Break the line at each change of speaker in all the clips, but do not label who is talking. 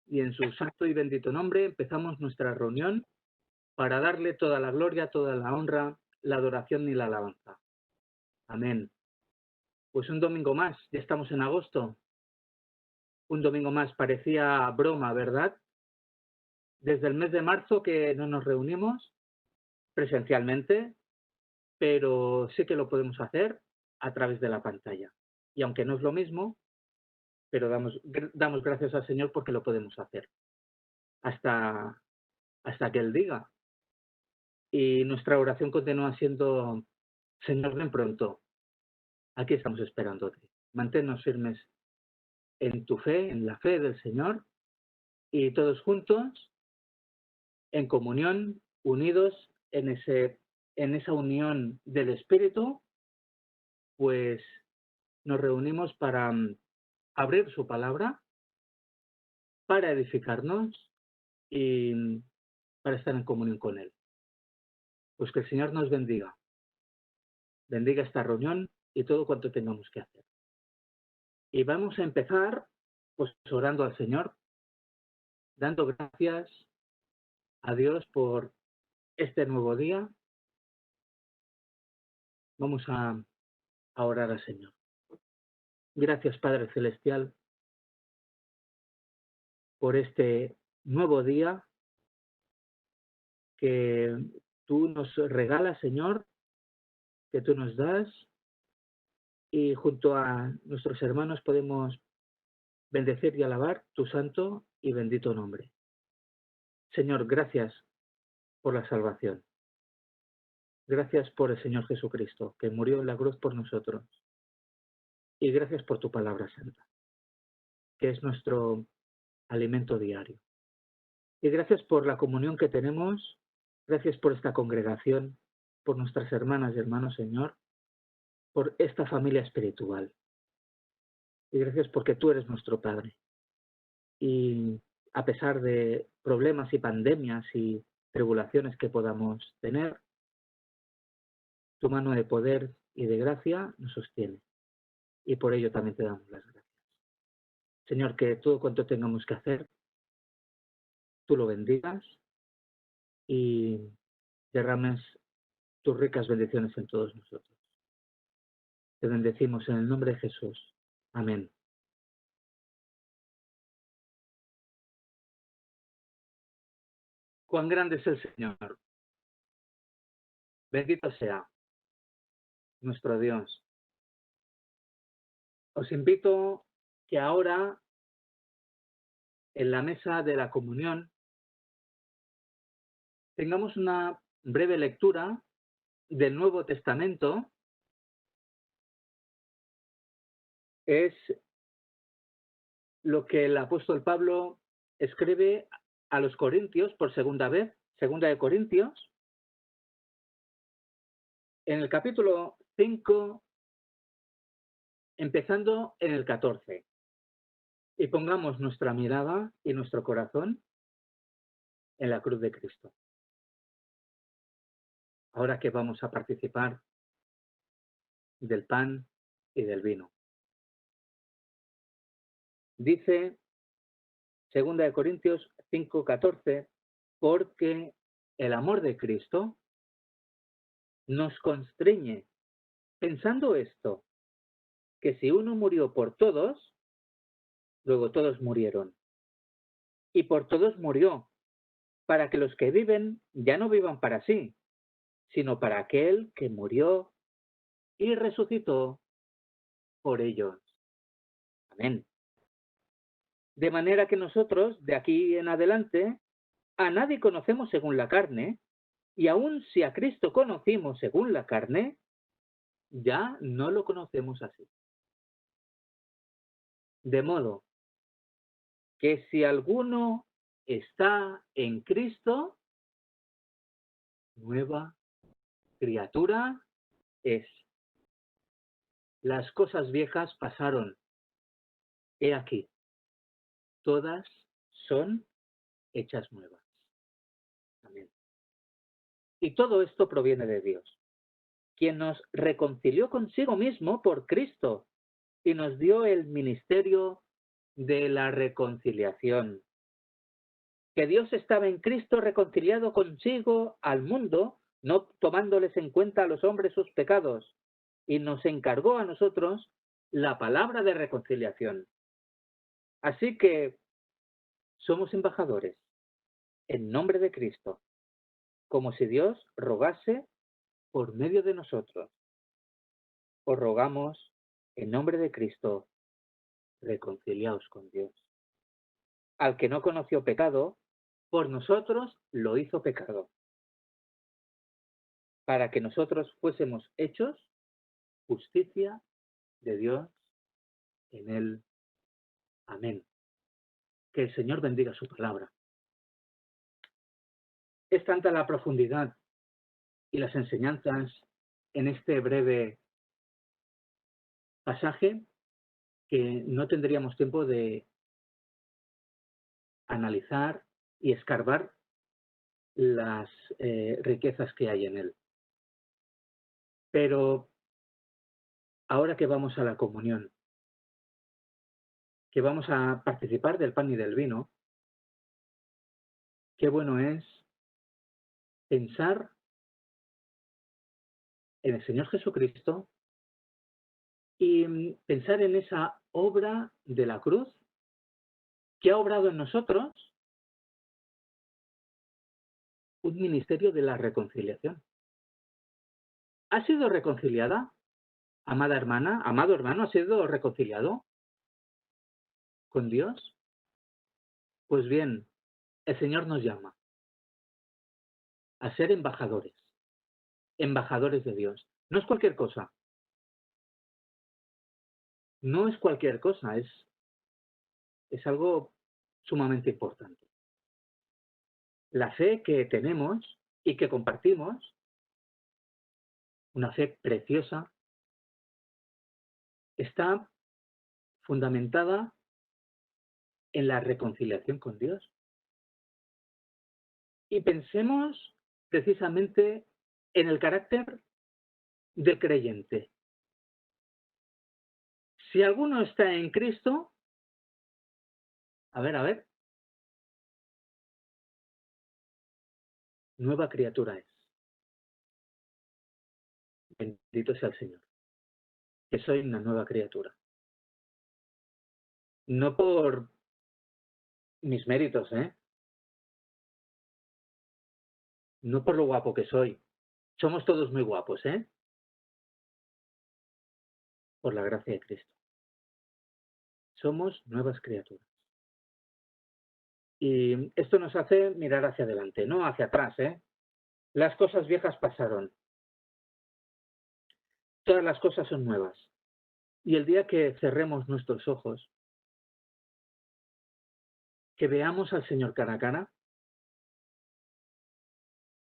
y en su santo y bendito nombre empezamos nuestra reunión para darle toda la gloria, toda la honra, la adoración y la alabanza. Amén. Pues un domingo más, ya estamos en agosto. Un domingo más, parecía broma, ¿verdad? Desde el mes de marzo que no nos reunimos presencialmente, pero sí que lo podemos hacer a través de la pantalla. Y aunque no es lo mismo, pero damos gracias al Señor porque lo podemos hacer. Hasta que Él diga. Y nuestra oración continúa siendo: Señor, ven pronto. Aquí estamos esperándote. Manténnos firmes en tu fe, en la fe del Señor, y todos juntos, en comunión, unidos en esa unión del Espíritu, pues nos reunimos para abrir su palabra, para edificarnos y para estar en comunión con Él. Pues que el Señor nos bendiga esta reunión y todo cuanto tengamos que hacer. Y vamos a empezar pues orando al Señor, dando gracias a Dios por este nuevo día. Vamos a orar al Señor. Gracias, Padre Celestial, por este nuevo día que tú nos regalas, Señor, que tú nos das, y junto a nuestros hermanos podemos bendecir y alabar tu santo y bendito nombre. Señor, gracias por la salvación. Gracias por el Señor Jesucristo, que murió en la cruz por nosotros. Y gracias por tu palabra santa, que es nuestro alimento diario. Y gracias por la comunión que tenemos, gracias por esta congregación, por nuestras hermanas y hermanos, Señor, por esta familia espiritual. Y gracias porque tú eres nuestro Padre. Y a pesar de problemas y pandemias y tribulaciones que podamos tener, tu mano de poder y de gracia nos sostiene. Y por ello también te damos las gracias. Señor, que todo cuanto tengamos que hacer, tú lo bendigas y derrames tus ricas bendiciones en todos nosotros. Te bendecimos en el nombre de Jesús. Amén. Cuán grande es el Señor. Bendito sea nuestro Dios. Os invito que ahora, en la mesa de la comunión, tengamos una breve lectura del Nuevo Testamento. Es lo que el apóstol Pablo escribe a los Corintios por segunda vez, segunda de Corintios, en el capítulo 5, empezando en el 14. Y pongamos nuestra mirada y nuestro corazón en la cruz de Cristo. Ahora que vamos a participar del pan y del vino. Dice, segunda de Corintios 5:14, porque el amor de Cristo nos constriñe, pensando esto, que si uno murió por todos, luego todos murieron. Y por todos murió, para que los que viven ya no vivan para sí, sino para aquel que murió y resucitó por ellos. Amén. De manera que nosotros, de aquí en adelante, a nadie conocemos según la carne, y aun si a Cristo conocimos según la carne, ya no lo conocemos así. De modo que si alguno está en Cristo, nueva criatura es. Las cosas viejas pasaron. He aquí, todas son hechas nuevas. Amén. Y todo esto proviene de Dios, quien nos reconcilió consigo mismo por Cristo y nos dio el ministerio de la reconciliación. que Dios estaba en Cristo reconciliado consigo al mundo, no tomándoles en cuenta a los hombres sus pecados, y nos encargó a nosotros la palabra de reconciliación. Así que somos embajadores en nombre de Cristo, como si Dios rogase por medio de nosotros. Os rogamos en nombre de Cristo, reconciliaos con Dios. Al que no conoció pecado, por nosotros lo hizo pecado, para que nosotros fuésemos hechos justicia de Dios en él. Amén. Que el Señor bendiga su palabra. Es tanta la profundidad y las enseñanzas en este breve pasaje que no tendríamos tiempo de analizar y escarbar las riquezas que hay en él. Pero ahora que vamos a la comunión, que vamos a participar del pan y del vino, qué bueno es pensar en el Señor Jesucristo y pensar en esa obra de la cruz que ha obrado en nosotros un ministerio de la reconciliación. ¿Ha sido reconciliada, amada hermana, amado hermano, ha sido reconciliado con Dios? Pues bien, el Señor nos llama a ser embajadores, embajadores de Dios. No es cualquier cosa. No es cualquier cosa, es algo sumamente importante. La fe que tenemos y que compartimos, una fe preciosa, está fundamentada en la reconciliación con Dios. Y pensemos precisamente en el carácter del creyente. Si alguno está en Cristo, a ver, nueva criatura es. Bendito sea el Señor, que soy una nueva criatura. No por mis méritos, no por lo guapo que soy. Somos todos muy guapos, por la gracia de Cristo. Somos nuevas criaturas. Y esto nos hace mirar hacia adelante, no hacia atrás, Las cosas viejas pasaron. Todas las cosas son nuevas. Y el día que cerremos nuestros ojos, que veamos al Señor cara a cara,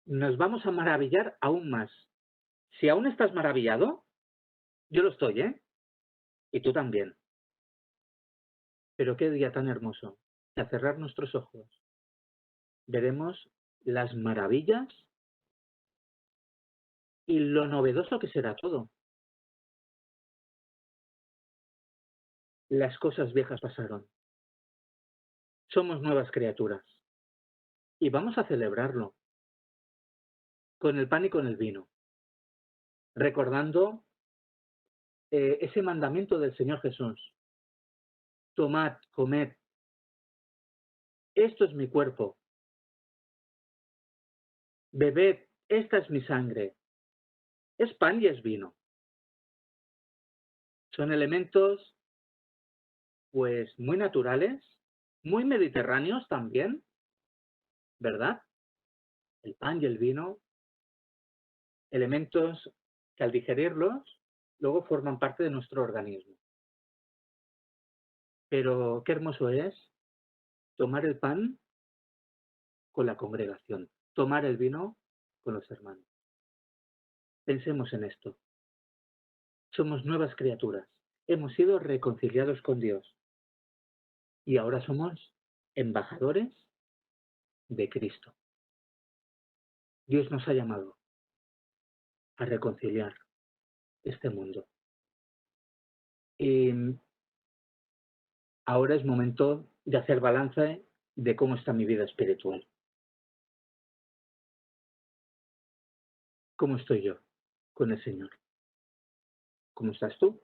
nos vamos a maravillar aún más. Si aún estás maravillado, yo lo estoy, y tú también. Pero qué día tan hermoso. Al cerrar nuestros ojos, veremos las maravillas y lo novedoso que será todo. Las cosas viejas pasaron. Somos nuevas criaturas. Y vamos a celebrarlo con el pan y con el vino, recordando ese mandamiento del Señor Jesús. Tomad, comed. Esto es mi cuerpo. Bebed, esta es mi sangre. Es pan y es vino. Son elementos, pues, muy naturales, muy mediterráneos también, ¿verdad? El pan y el vino, elementos que al digerirlos, luego forman parte de nuestro organismo. Pero qué hermoso es tomar el pan con la congregación, tomar el vino con los hermanos. Pensemos en esto. Somos nuevas criaturas. Hemos sido reconciliados con Dios. Y ahora somos embajadores de Cristo. Dios nos ha llamado a reconciliar este mundo. Y ahora es momento de hacer balance de cómo está mi vida espiritual. ¿Cómo estoy yo con el Señor? ¿Cómo estás tú?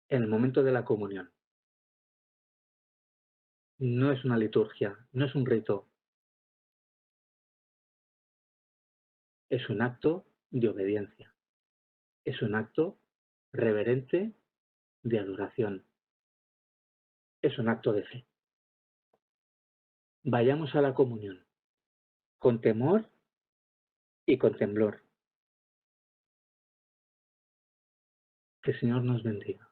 En el momento de la comunión. No es una liturgia, no es un rito. Es un acto de obediencia. Es un acto reverente de adoración. Es un acto de fe. Vayamos a la comunión con temor y con temblor. Que el Señor nos bendiga.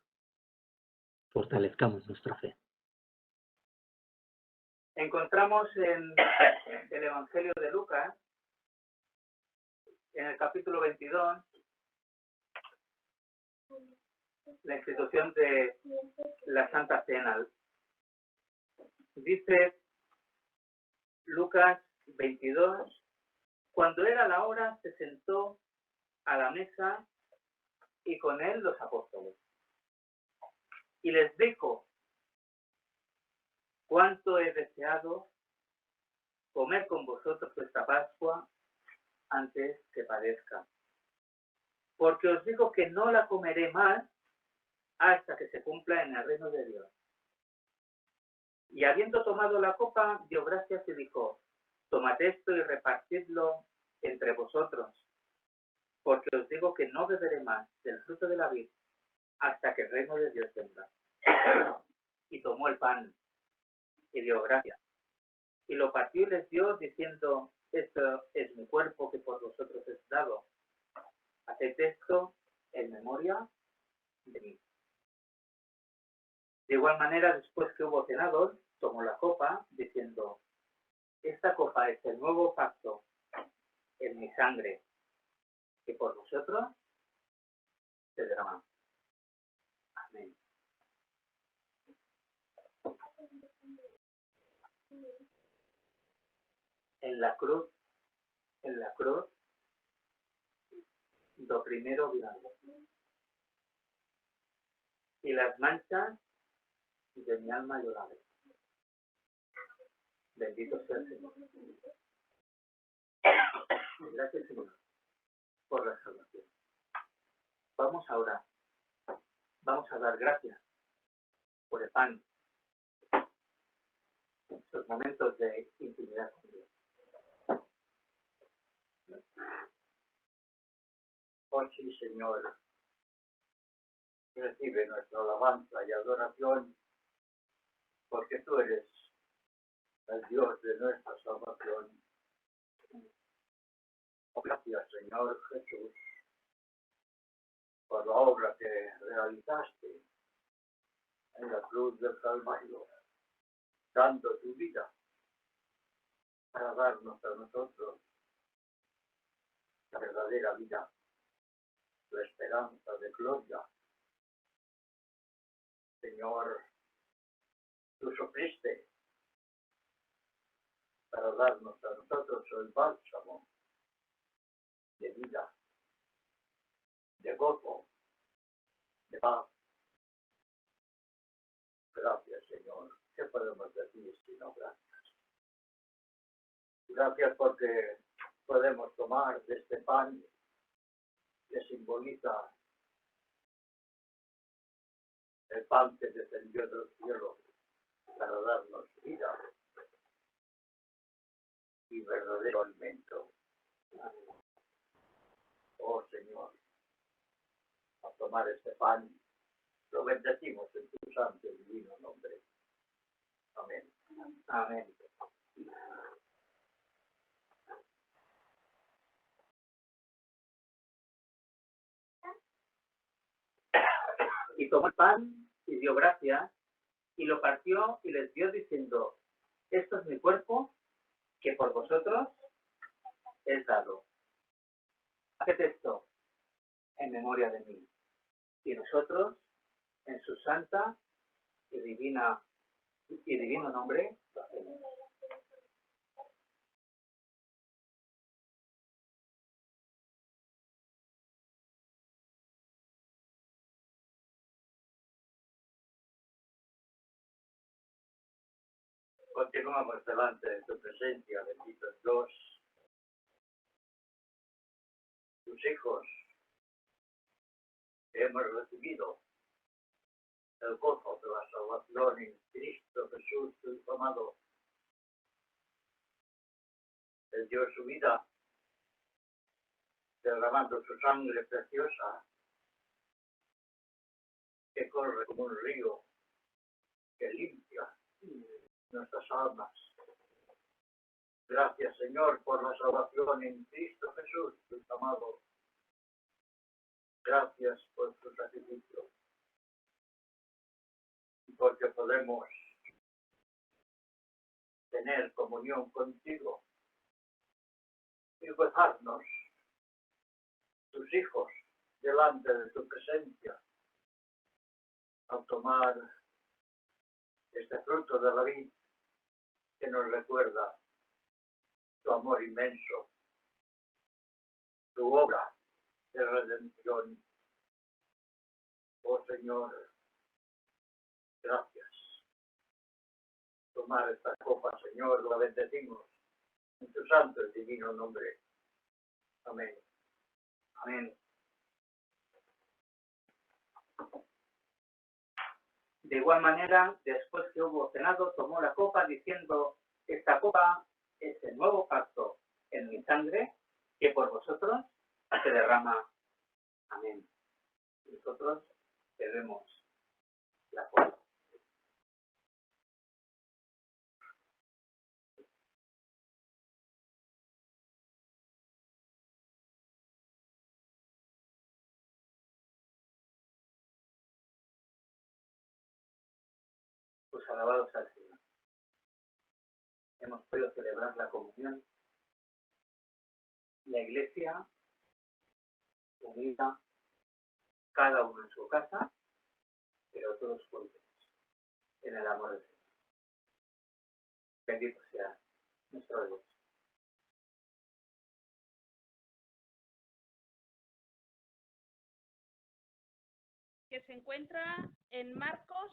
Fortalezcamos nuestra fe. Encontramos en el Evangelio de Lucas, en el capítulo 22, la institución de la Santa Cena. Dice Lucas 22, cuando era la hora se sentó a la mesa y con él los apóstoles. Y les dijo, cuánto he deseado comer con vosotros esta Pascua antes que padezca. Porque os digo que no la comeré más hasta que se cumpla en el reino de Dios. Y habiendo tomado la copa, dio gracias y dijo, tomad esto y repartidlo entre vosotros, porque os digo que no beberé más del fruto de la vid hasta que el reino de Dios venga. Y tomó el pan y dio gracias, y lo partió y les dio, diciendo, esto es mi cuerpo que por vosotros es dado. Haced esto en memoria de mí. De igual manera, después que hubo cenado, tomó la copa, diciendo, esta copa es el nuevo pacto en mi sangre, que por vosotros se derrama. Amén. En la cruz, lo primero blanco. Y las manchas de mi alma lloraré. Bendito sea el Señor. Gracias, Señor, por la salvación. Vamos a orar. Vamos a dar gracias por el pan. Estos momentos de intimidad con Dios. Oh sí, Señor, recibe nuestra alabanza y adoración, porque tú eres el Dios de nuestra salvación. Oh, gracias, Señor Jesús, por la obra que realizaste en la cruz del Calvario, dando tu vida para darnos a nosotros la verdadera vida, la esperanza de gloria. Señor, tú sufriste para darnos a nosotros el bálsamo de vida, de gozo, de paz. Gracias, Señor. ¿Qué podemos decir sino gracias? Gracias porque podemos tomar de este pan que simboliza el pan que descendió del cielo para darnos vida y verdadero alimento. Oh Señor, a tomar este pan, lo bendecimos en tu santo y divino nombre. Amén. Amén. Y tomó el pan y dio gracias y lo partió y les dio diciendo, esto es mi cuerpo que por vosotros es dado. Haced esto en memoria de mí. Y nosotros, en su santa y divino nombre, lo hacemos.
Continuamos delante de tu presencia, bendito Dios. Tus hijos que hemos recibido el gozo de la salvación en Cristo Jesús, tu Hijo amado. Él dio su vida derramando su sangre preciosa que corre como un río que limpia nuestras almas. Gracias, Señor, por la salvación en Cristo Jesús, tu Hijo amado. Gracias por tu sacrificio. Porque podemos tener comunión contigo y gozarnos, tus hijos, delante de tu presencia, al tomar este fruto de la vid que nos recuerda tu amor inmenso, tu obra de redención. Oh Señor, gracias. Tomar esta copa, Señor, la bendecimos en tu santo y divino nombre. Amén.
Amén. De igual manera, después que hubo cenado, tomó la copa diciendo: esta copa es el nuevo pacto en mi sangre, que por vosotros se derrama. Amén. Nosotros bebemos la copa. Pues alabados al Señor. Hemos podido celebrar la comunión. La Iglesia unida, cada uno en su casa, pero todos juntos en el amor del Señor. Bendito sea nuestro Dios.
Que se encuentra en Marcos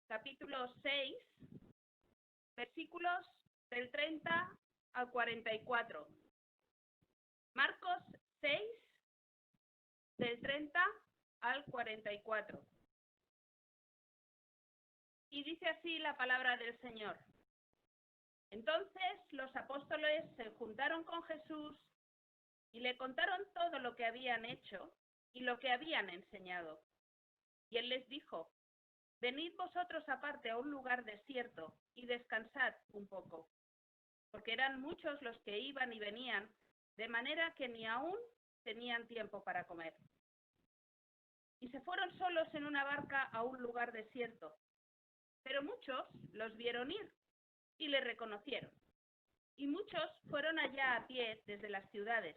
capítulo 6, versículos del 30 al 44. Marcos 6, del 30 al 44. Y dice así la palabra del Señor. Entonces los apóstoles se juntaron con Jesús y le contaron todo lo que habían hecho y lo que habían enseñado. Y él les dijo: venid vosotros aparte a un lugar desierto y descansad un poco, porque eran muchos los que iban y venían, de manera que ni aún tenían tiempo para comer. Y se fueron solos en una barca a un lugar desierto, pero muchos los vieron ir y le reconocieron. Y muchos fueron allá a pie desde las ciudades,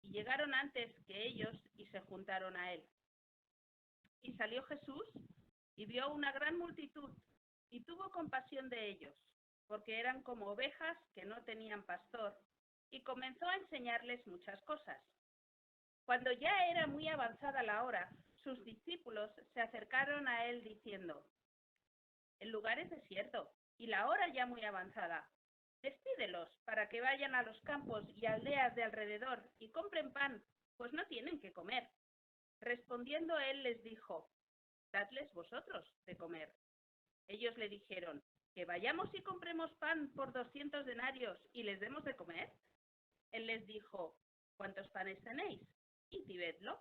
y llegaron antes que ellos y se juntaron a él. Y salió Jesús y vio una gran multitud, y tuvo compasión de ellos, porque eran como ovejas que no tenían pastor, y comenzó a enseñarles muchas cosas. Cuando ya era muy avanzada la hora, sus discípulos se acercaron a él diciendo: el lugar es desierto, y la hora ya muy avanzada. Despídelos para que vayan a los campos y aldeas de alrededor y compren pan, pues no tienen que comer. Respondiendo él les dijo: dadles vosotros de comer. Ellos le dijeron: que vayamos y compremos pan por 200 denarios y les demos de comer. Él les dijo: ¿cuántos panes tenéis? Y vedlo.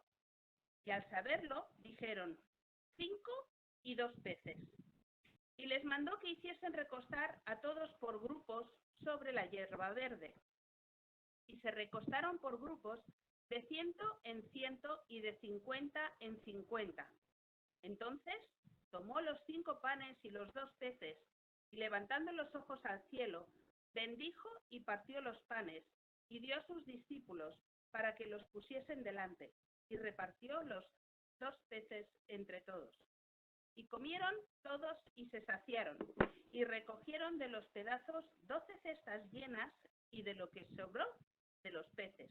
Y al saberlo, dijeron: 5 y 2 peces. Y les mandó que hiciesen recostar a todos por grupos sobre la hierba verde. Y se recostaron por grupos de 100 en 100 y de 50 en 50. Entonces tomó los 5 panes y los 2 peces, y levantando los ojos al cielo, bendijo y partió los panes, y dio a sus discípulos para que los pusiesen delante, y repartió los 2 peces entre todos. Y comieron todos y se saciaron, y recogieron de los pedazos 12 cestas llenas, y de lo que sobró de los peces.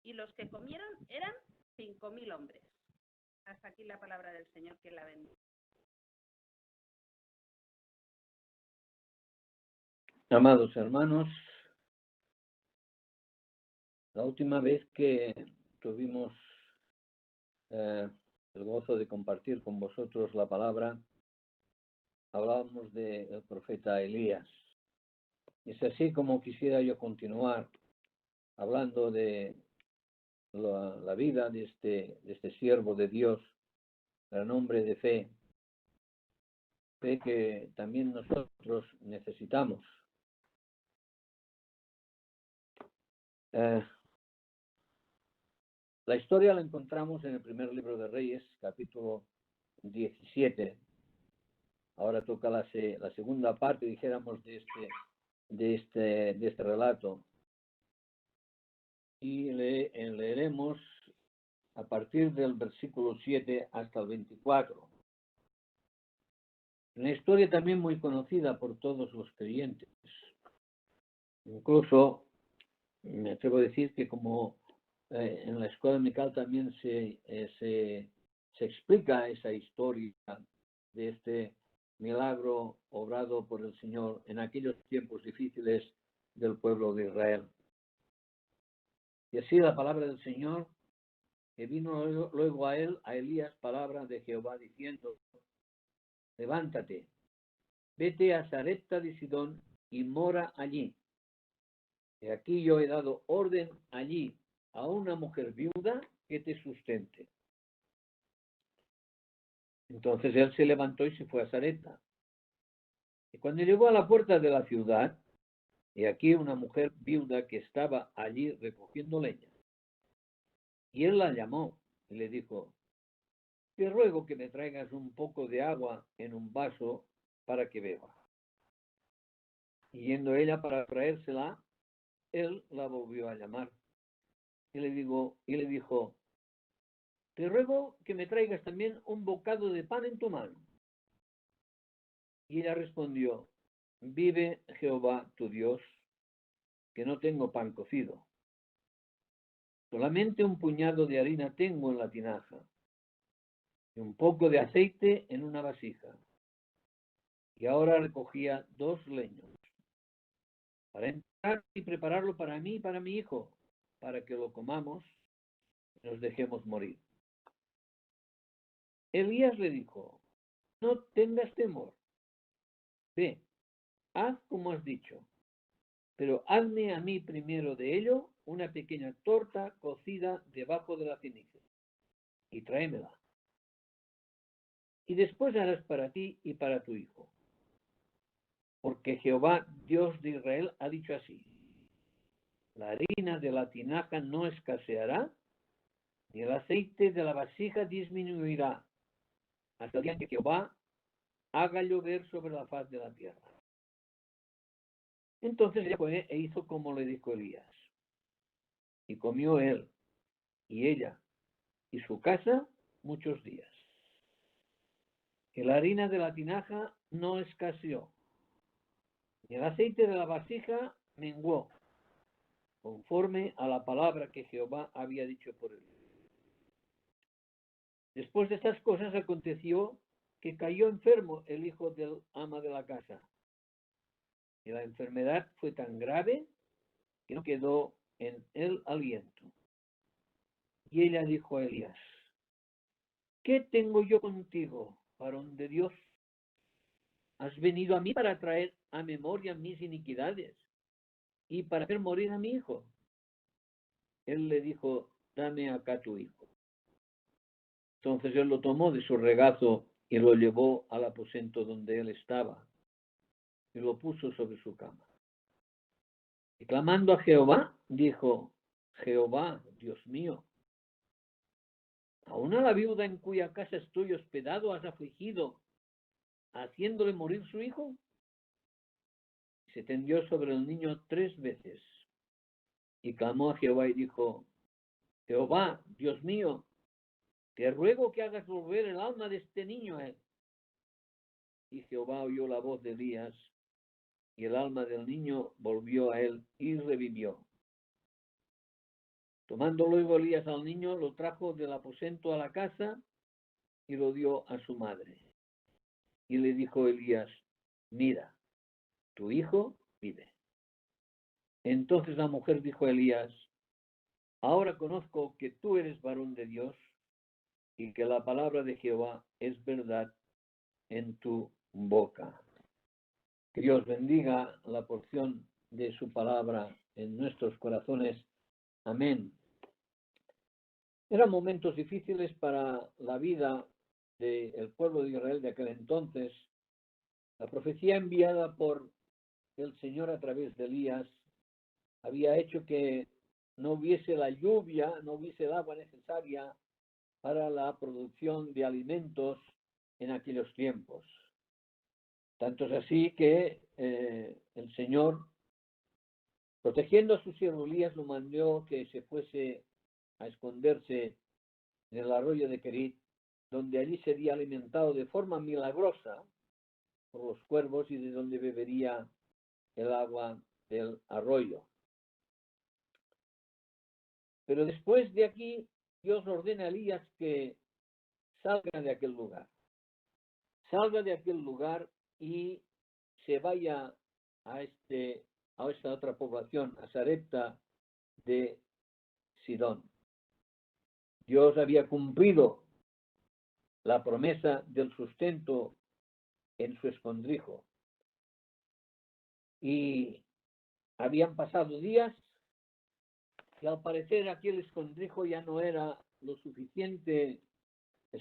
Y los que comieron eran 5.000 hombres. Hasta aquí la palabra del Señor, que la bendiga.
Amados hermanos, la última vez que tuvimos el gozo de compartir con vosotros la palabra, hablábamos del profeta Elías. Es así como quisiera yo continuar hablando de la vida de este siervo de Dios, el hombre de fe que también nosotros necesitamos. La historia la encontramos en el primer libro de Reyes, capítulo 17. Ahora toca la segunda parte, dijéramos, de este relato. Y leeremos a partir del versículo 7 hasta el 24. Una historia también muy conocida por todos los creyentes. Incluso me atrevo a decir que como en la escuela dominical también se explica esa historia de este milagro obrado por el Señor en aquellos tiempos difíciles del pueblo de Israel. Y así la palabra del Señor, que vino luego a Elías, palabra de Jehová diciendo: levántate, vete a Sarepta de Sidón y mora allí. Y aquí yo he dado orden allí a una mujer viuda que te sustente. Entonces él se levantó y se fue a Sarepta. Y cuando llegó a la puerta de la ciudad, y aquí una mujer viuda que estaba allí recogiendo leña. Y él la llamó y le dijo: te ruego que me traigas un poco de agua en un vaso para que beba. Y yendo ella para traérsela, él la volvió a llamar. Y le dijo: te ruego que me traigas también un bocado de pan en tu mano. Y ella respondió: vive Jehová tu Dios, que no tengo pan cocido. Solamente un puñado de harina tengo en la tinaja y un poco de aceite en una vasija. Y ahora recogía 2 leños para entrar y prepararlo para mí y para mi hijo, para que lo comamos y nos dejemos morir. Elías le dijo: no tengas temor. Ve, haz como has dicho, pero hazme a mí primero de ello una pequeña torta cocida debajo de la ceniza y tráemela. Y después harás para ti y para tu hijo. Porque Jehová, Dios de Israel, ha dicho así: la harina de la tinaja no escaseará, ni el aceite de la vasija disminuirá, hasta el día en que Jehová haga llover sobre la faz de la tierra. Entonces ella fue e hizo como le dijo Elías. Y comió él, y ella, y su casa muchos días. Que la harina de la tinaja no escaseó, ni el aceite de la vasija menguó, conforme a la palabra que Jehová había dicho por él. Después de estas cosas aconteció que cayó enfermo el hijo del ama de la casa. Y la enfermedad fue tan grave que no quedó en él aliento. Y ella dijo a Elías: ¿qué tengo yo contigo, varón de Dios? ¿Has venido a mí para traer a memoria mis iniquidades y para hacer morir a mi hijo? Él le dijo: dame acá tu hijo. Entonces él lo tomó de su regazo y lo llevó al aposento donde él estaba y lo puso sobre su cama. Y clamando a Jehová, dijo: Jehová, Dios mío, ¿aún a la viuda en cuya casa estoy hospedado has afligido, haciéndole morir su hijo? Y se tendió sobre el niño 3 veces. Y clamó a Jehová y dijo: Jehová, Dios mío, te ruego que hagas volver el alma de este niño a él. Y Jehová oyó la voz de Elías, y el alma del niño volvió a él y revivió. Tomando luego Elías al niño, lo trajo del aposento a la casa y lo dio a su madre. Y le dijo Elías: mira, tu hijo vive. Entonces la mujer dijo a Elías: ahora conozco que tú eres varón de Dios y que la palabra de Jehová es verdad en tu boca. Que Dios bendiga la porción de su palabra en nuestros corazones. Amén. Eran momentos difíciles para la vida del pueblo de Israel de aquel entonces. La profecía enviada por el Señor a través de Elías había hecho que no hubiese la lluvia, no hubiese el agua necesaria para la producción de alimentos en aquellos tiempos. Tanto es así que el Señor, protegiendo a su siervo Elías, lo mandó que se fuese a esconderse en el arroyo de Querit, donde allí sería alimentado de forma milagrosa por los cuervos y de donde bebería el agua del arroyo. Pero después de aquí, Dios ordena a Elías que salga de aquel lugar. Salga de aquel lugar y se vaya a esta otra población, a Sarepta de Sidón. Dios había cumplido la promesa del sustento en su escondrijo. Y habían pasado días y al parecer aquel escondrijo ya no era lo suficiente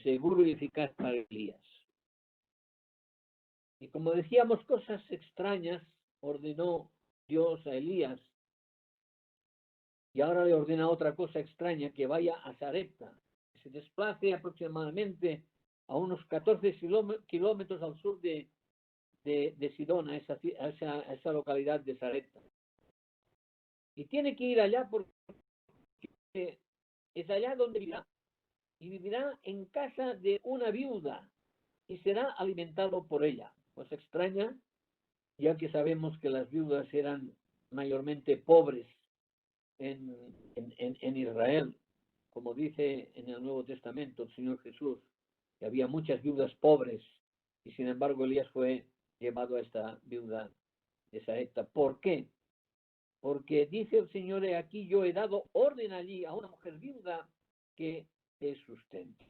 seguro y eficaz para Elías. Y como decíamos, cosas extrañas ordenó Dios a Elías. Y ahora le ordena otra cosa extraña, que vaya a Sarepta, que se desplace aproximadamente a unos 14 kilómetros al sur de Sidón, a esa localidad de Sarepta. Y tiene que ir allá porque es allá donde vivirá. Y vivirá en casa de una viuda y será alimentado por ella. Pues extraña, ya que sabemos que las viudas eran mayormente pobres en Israel, como dice en el Nuevo Testamento el Señor Jesús, que había muchas viudas pobres y sin embargo Elías fue llevado a esta viuda de Sarepta. ¿Por qué? Porque dice el Señor: aquí yo he dado orden allí a una mujer viuda que te sustente.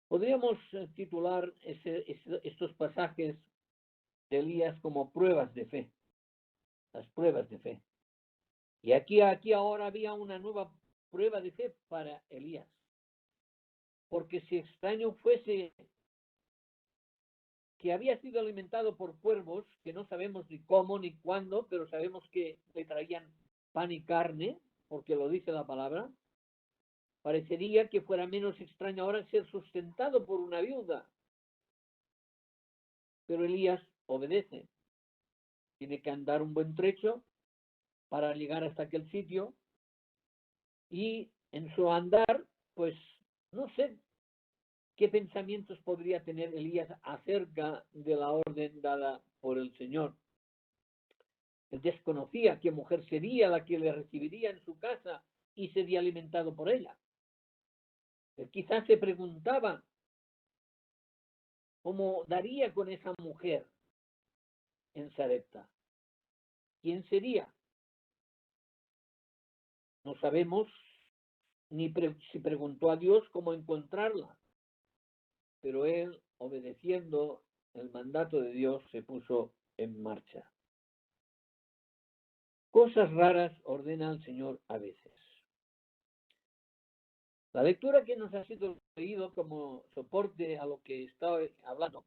Podríamos titular estos pasajes de Elías como pruebas de fe, las pruebas de fe. Y aquí ahora había una nueva prueba de fe para Elías. Porque si extraño fuese que había sido alimentado por cuervos, que no sabemos ni cómo ni cuándo, pero sabemos que le traían pan y carne, porque lo dice la palabra, parecería que fuera menos extraño ahora ser sustentado por una viuda. Pero Elías obedece. Tiene que andar un buen trecho para llegar hasta aquel sitio y en su andar, pues no sé qué pensamientos podría tener Elías acerca de la orden dada por el Señor. Él desconocía qué mujer sería la que le recibiría en su casa y sería alimentado por ella. Él quizás se preguntaba cómo daría con esa mujer en Sarepta. ¿Quién sería? No sabemos ni si preguntó a Dios cómo encontrarla, pero él, obedeciendo el mandato de Dios, se puso en marcha. Cosas raras ordena el Señor a veces. La lectura que nos ha sido leído como soporte a lo que estaba hablando.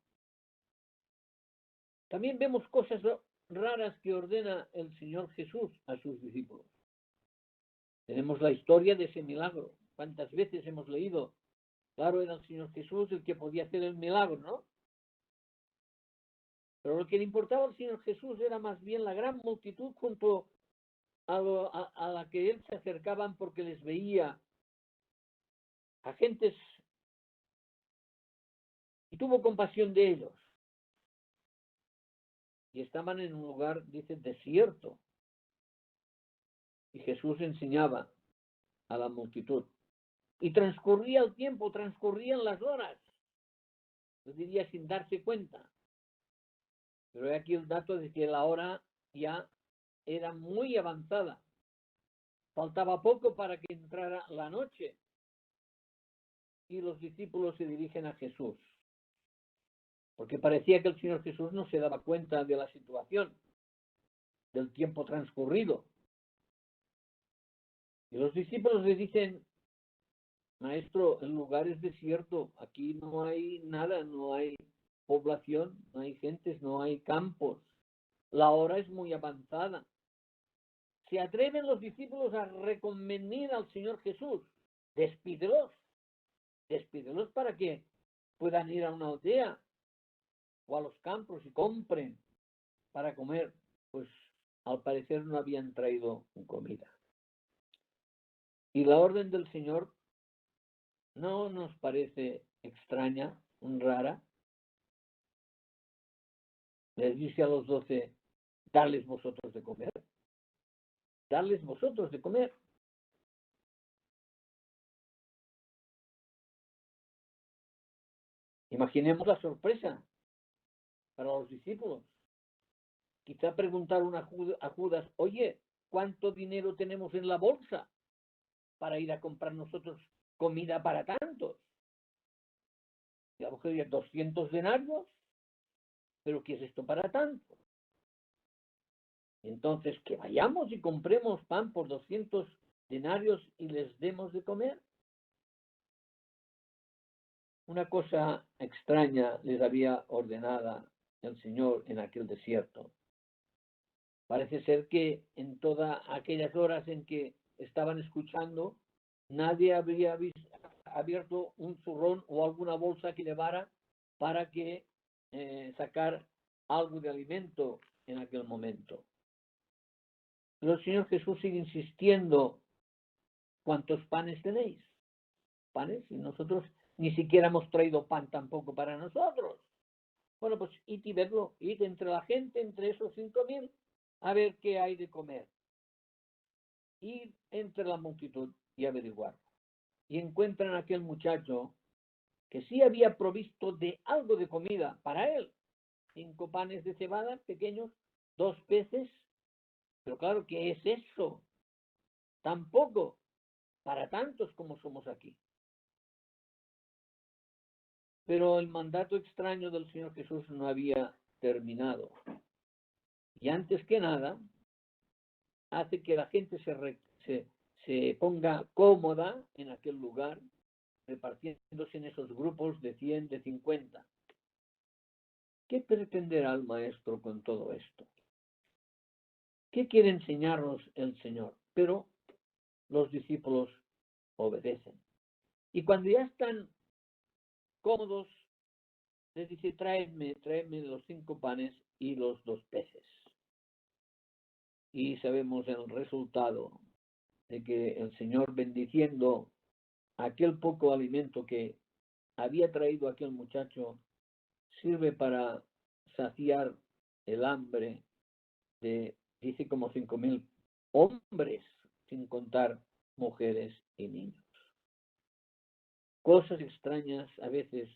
También vemos cosas raras que ordena el Señor Jesús a sus discípulos. Tenemos la historia de ese milagro. ¿Cuántas veces hemos leído? Claro, era el Señor Jesús el que podía hacer el milagro, ¿no? Pero lo que le importaba al Señor Jesús era más bien la gran multitud junto a la que él se acercaban porque les veía a gentes y tuvo compasión de ellos. Y estaban en un lugar, dice, desierto. Y Jesús enseñaba a la multitud. Y transcurría el tiempo, transcurrían las horas. Yo diría sin darse cuenta. Pero hay aquí el dato de que la hora ya era muy avanzada. Faltaba poco para que entrara la noche. Y los discípulos se dirigen a Jesús. Porque parecía que el Señor Jesús no se daba cuenta de la situación, del tiempo transcurrido. Y los discípulos le dicen: Maestro, el lugar es desierto, aquí no hay nada, no hay población, no hay gentes, no hay campos. La hora es muy avanzada. ¿Se atreven los discípulos a reconvenir al Señor Jesús? Despídelos para que puedan ir a una aldea o a los campos y compren para comer. Pues al parecer no habían traído comida. Y la orden del Señor no nos parece extraña, rara. Les dice a los 12: darles vosotros de comer. Darles vosotros de comer. Imaginemos la sorpresa para los discípulos. Quizá preguntaron a Judas: oye, ¿cuánto dinero tenemos en la bolsa para ir a comprar nosotros comida para tantos? Y a lo mejor 200 denarios. ¿Pero qué es esto para tanto? Entonces, que vayamos y compremos pan por 200 denarios y les demos de comer. Una cosa extraña les había ordenado el Señor en aquel desierto. Parece ser que en todas aquellas horas en que estaban escuchando, nadie habría abierto un zurrón o alguna bolsa que llevara para que sacar algo de alimento en aquel momento. Pero el Señor Jesús sigue insistiendo: ¿cuántos panes tenéis? Panes, y nosotros ni siquiera hemos traído pan tampoco para nosotros. Bueno, pues id y verlo, id entre la gente, entre esos 5.000, a ver qué hay de comer. Ir entre la multitud y averiguar. Y encuentran a aquel muchacho que sí había provisto de algo de comida para él. 5 panes de cebada pequeños, 2 peces. Pero claro, ¿qué es eso? Tampoco para tantos como somos aquí. Pero el mandato extraño del Señor Jesús no había terminado. Y antes que nada, hace que la gente se ponga cómoda en aquel lugar, repartiéndose en esos grupos de 100, de 50. ¿Qué pretenderá el Maestro con todo esto? ¿Qué quiere enseñarnos el Señor? Pero los discípulos obedecen. Y cuando ya están cómodos, les dice: tráeme los 5 panes y los 2 peces. Y sabemos el resultado de que el Señor, bendiciendo aquel poco alimento que había traído aquel muchacho, sirve para saciar el hambre de, dice, como 5.000 hombres, sin contar mujeres y niños. Cosas extrañas a veces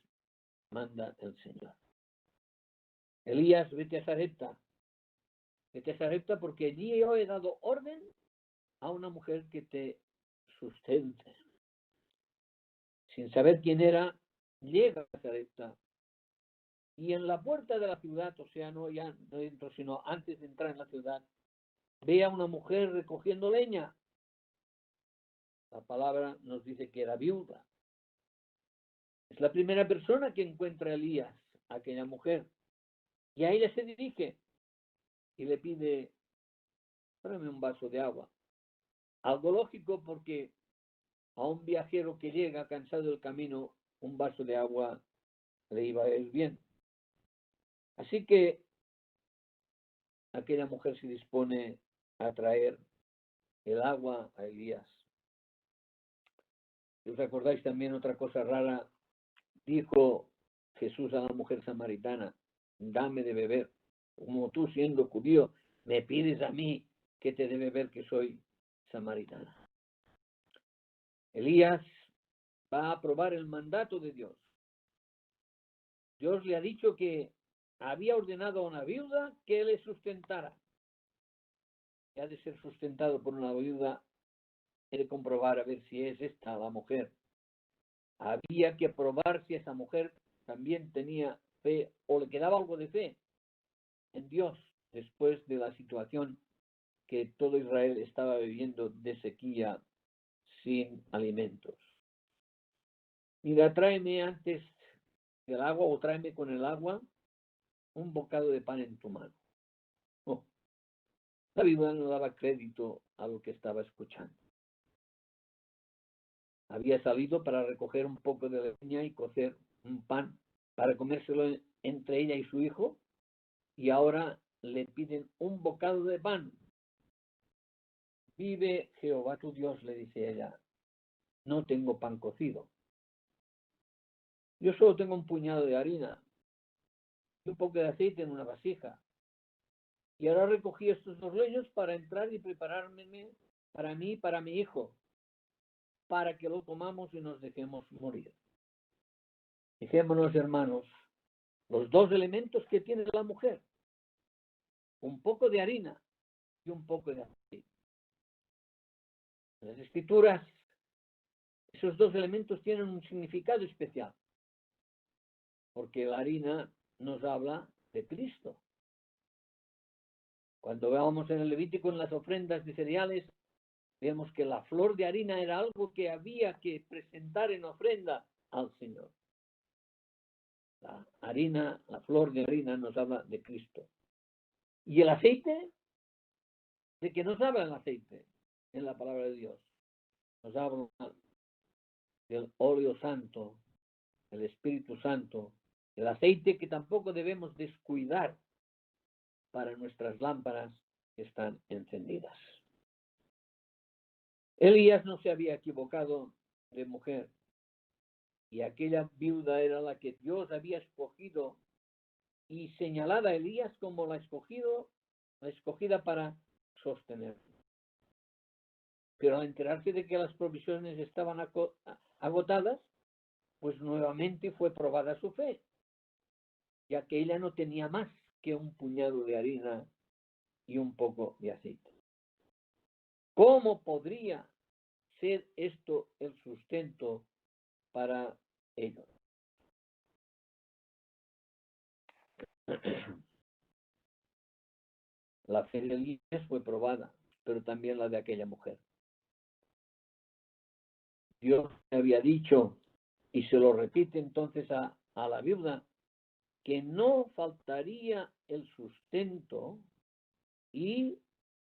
manda el Señor. Elías, vete a Sarepta. Vete a Sarepta porque allí yo he dado orden a una mujer que te sustente. Sin saber quién era, llega a Sarepta. Y en la puerta de la ciudad, o sea, no ya no dentro, sino antes de entrar en la ciudad, ve a una mujer recogiendo leña. La palabra nos dice que era viuda. Es la primera persona que encuentra a Elías, aquella mujer. Y a ella se dirige y le pide: tráeme un vaso de agua. Algo lógico, porque a un viajero que llega cansado del camino, un vaso de agua le iba a ir bien. Así que aquella mujer se dispone a traer el agua a Elías. Si os acordáis también otra cosa rara, dijo Jesús a la mujer samaritana: dame de beber. Como tú, siendo judío, me pides a mí que te dé beber, que soy samaritana. Elías va a aprobar el mandato de Dios. Dios le ha dicho que había ordenado a una viuda que le sustentara. Y ha de ser sustentado por una viuda, he de comprobar a ver si es esta la mujer. Había que probar si esa mujer también tenía fe o le quedaba algo de fe en Dios después de la situación que todo Israel estaba viviendo de sequía sin alimentos. Mira, tráeme antes del agua o tráeme con el agua un bocado de pan en tu mano. Oh, la viuda no daba crédito a lo que estaba escuchando. Había salido para recoger un poco de leña y cocer un pan para comérselo entre ella y su hijo, y ahora le piden un bocado de pan. Vive Jehová tu Dios, le dice ella, no tengo pan cocido. Yo solo tengo un puñado de harina y un poco de aceite en una vasija. Y ahora recogí estos 2 leños para entrar y prepararme para mí y para mi hijo, para que lo comamos y nos dejemos morir. Fijémonos, hermanos, los 2 elementos que tiene la mujer: un poco de harina y un poco de aceite. En las Escrituras, esos 2 elementos tienen un significado especial, porque la harina nos habla de Cristo. Cuando veamos en el Levítico, en las ofrendas de cereales, vemos que la flor de harina era algo que había que presentar en ofrenda al Señor. La harina, la flor de harina nos habla de Cristo. ¿Y el aceite? ¿De qué nos habla el aceite en la palabra de Dios? Nos habla del óleo santo, el Espíritu Santo, el aceite que tampoco debemos descuidar para nuestras lámparas que están encendidas. Elías no se había equivocado de mujer, y aquella viuda era la que Dios había escogido y señalada a Elías como la escogida para sostener. Pero al enterarse de que las provisiones estaban agotadas, pues nuevamente fue probada su fe, ya que ella no tenía más que un puñado de harina y un poco de aceite. ¿Cómo podría ser esto el sustento para ellos? La fe de Elías fue probada, pero también la de aquella mujer. Dios había dicho, y se lo repite entonces a la viuda, que no faltaría el sustento, y